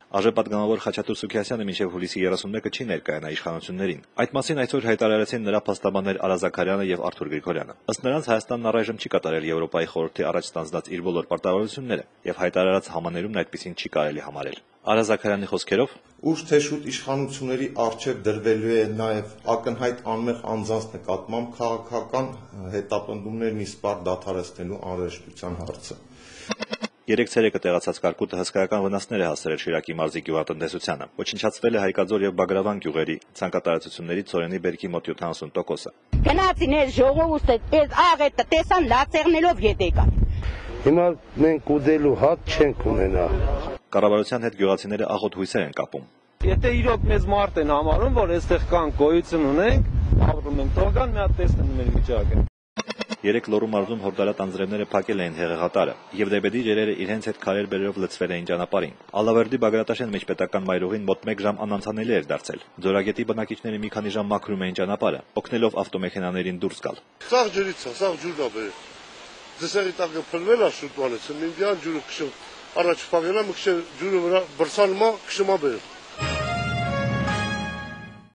ԱԺ պատգամավոր Խաչատուր Սուքիասյանը մինչև հուլիսի 31-ը չի ներկայանա իշխանություններին։ Այդ մասին այսօր հայտարարեցին նրա փաստաբաններ Արա Զաքարյանը եւ Արթուր Գրիգորյանը։ Ըստ նրանց Հայաստանն առայժմ չի կատարել Եվրոպայի խորհրդի առաջ ստանձնած իր բոլոր պարտավորությունները եւ հայտարարած համաներումն այդպիսին չի կարելի համարել։ Արա Զաքարյանի խոսքերով ուշ թե շուտ իշխանությունների առջև դրվելու է նաև ակնհայտ անմեղ անձանց նկատմամբ քաղաքական հետապնդումներն իսպառ դադարեցնելու անհրաժեշտության հարցը։ Երեք ցերեկը տեղացած կարկուտը հսկայական վնասներ է հասցրել Շիրակի մարզի գյուղատնտեսությանը։ Ոչնչացվել է Հայկաձոր եւ Բագրավան գյուղերի ցանկատարածությունների ծորենի բերքի մոտ 70%-ը։ Գնացին այս ժողովուրդը այս աղետը տեսան լացեղնելով եկան։ Հիմա մենք ուդելու հատ չենք ունենա։ Կառավարության հետ գյուղացիները աղոտ հույսեր են կապում։ Եթե իրոք մեզ մարդ են համարում, որ այստեղ կան գոյություն ունենք, ապրում ենք, թող կան մի հատ տեսնեն մեր վիճակը։ Երեք Լոռու մարզում հորդարատ անձրևները փակել էին հեղեղատարը, եւ դեպեդի ջրերը իրենց հետ քարեր բերելով լցվել էին ճանապարհին։ Ալավերդի Բագրատաշեն մեջպետական մայրուղին մոտ 1 ժամ անանցանելի էր դարձել։ Ձորագետի բնակիչները մի քանի ժամ մաքրում էին ճանապարհը, օգնելով ավտոմեքենաներին դուրս գալ։ Սաղ ջրից է, սաղ ջուրն է բերել։ Դեսերի տակը փլվել է շուտ անեց, մինչյան ջուրը քշում, առաջ փակելա մքշ ջուրը վրա բրսալմա քշումա բերել։